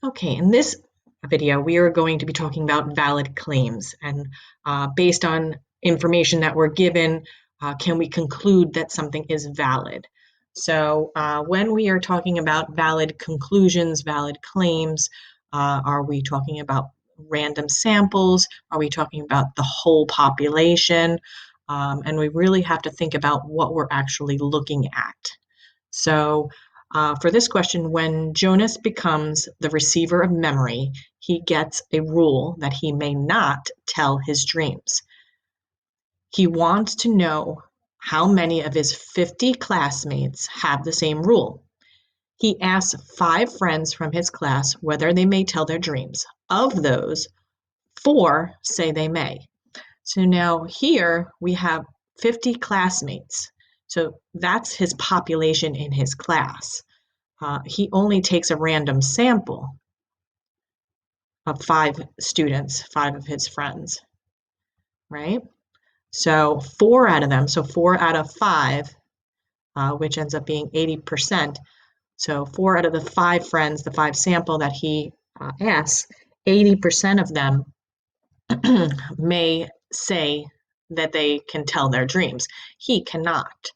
Okay, in this video, we are going to be talking about valid claims. And based on information that we're given, can we conclude that something is valid? So when we are talking about valid conclusions, valid claims, are we talking about random samples? Are we talking about the whole population? And we really have to think about what we're actually looking at. So for this question, when Jonas becomes the receiver of memory, he gets a rule that he may not tell his dreams. He wants to know how many of his 50 classmates have the same rule. He asks 5 friends from his class whether they may tell their dreams. Of those, 4 say they may. So now here we have 50 classmates. So that's his population in his class. He only takes a random sample of 5 students, 5 of his friends, right? So 4 out of them, so 4 out of 5, which ends up being 80%. So 4 out of the 5 friends, the 5 sample that he asks, 80% of them may say that they can tell their dreams. He cannot.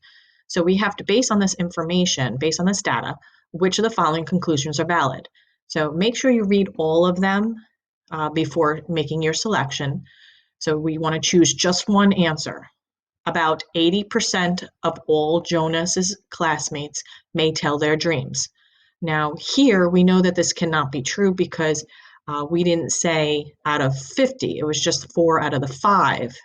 So we have to, based on this information, based on this data, which of the following conclusions are valid? So make sure you read all of them before making your selection. So we want to choose just one answer. About 80% of all Jonas's classmates may tell their dreams. Now here we know that this cannot be true because we didn't say out of 50, it was just 4 out of the 5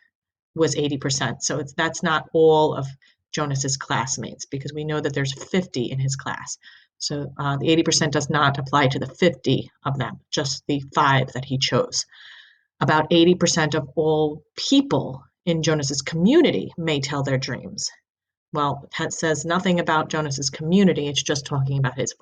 was 80%. So that's not all of Jonas's classmates because we know that there's 50 in his class. So the 80% does not apply to the 50 of them, just the 5 that he chose. About 80% of all people in Jonas's community may tell their dreams. Well, that says nothing about Jonas's community. It's just talking about his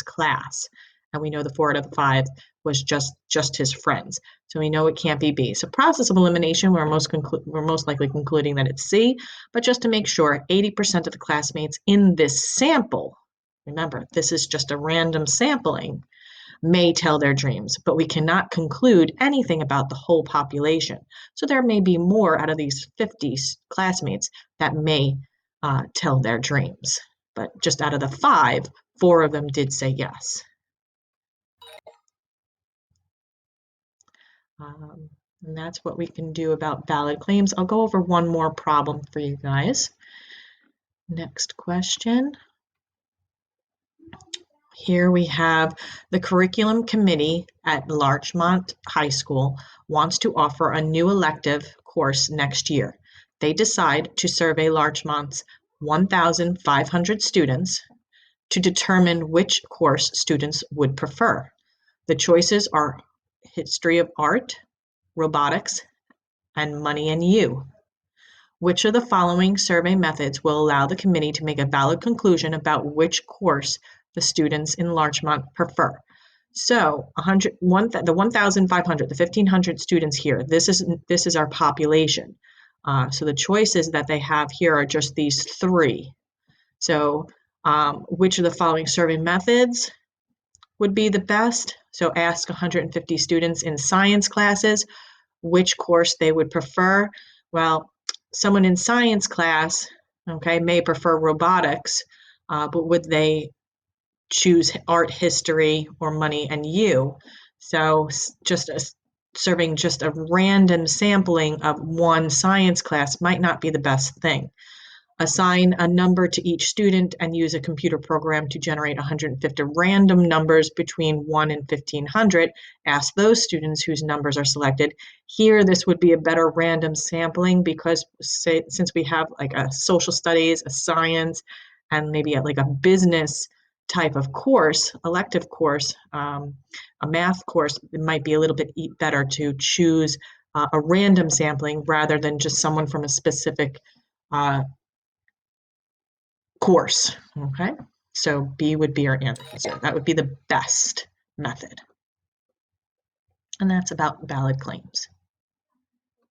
class. And we know the 4 out of the 5 was just his friends. So we know it can't be B. So process of elimination, we're most likely concluding that it's C. But just to make sure, 80% of the classmates in this sample, remember, this is just a random sampling, may tell their dreams, but we cannot conclude anything about the whole population. So there may be more out of these 50 classmates that may tell their dreams. But just out of the 5, 4 of them did say yes. And that's what we can do about valid claims. I'll go over one more problem for you guys. Next question. Here we have the curriculum committee at Larchmont High School wants to offer a new elective course next year. They decide to survey Larchmont's 1,500 students to determine which course students would prefer. The choices are history of art, robotics, and money and you. Which of the following survey methods will allow the committee to make a valid conclusion about which course the students in Larchmont prefer? So the 1,500, the 1,500 students here, this is our population. So the choices that they have here are just these 3. So which of the following survey methods would be the best? So ask 150 students in science classes which course they would prefer. Well, someone in science class, okay, may prefer robotics, but would they choose art, history, or money and you? So serving just a random sampling of one science class might not be the best thing. Assign a number to each student and use a computer program to generate 150 random numbers between 1 and 1,500. Ask those students whose numbers are selected. Here, this would be a better random sampling because since we have like a social studies, a science, and maybe like a business type of course, elective course, a math course, it might be a little bit better to choose a random sampling rather than just someone from a specific course, okay? So B would be our answer. That would be the best method. And that's about valid claims.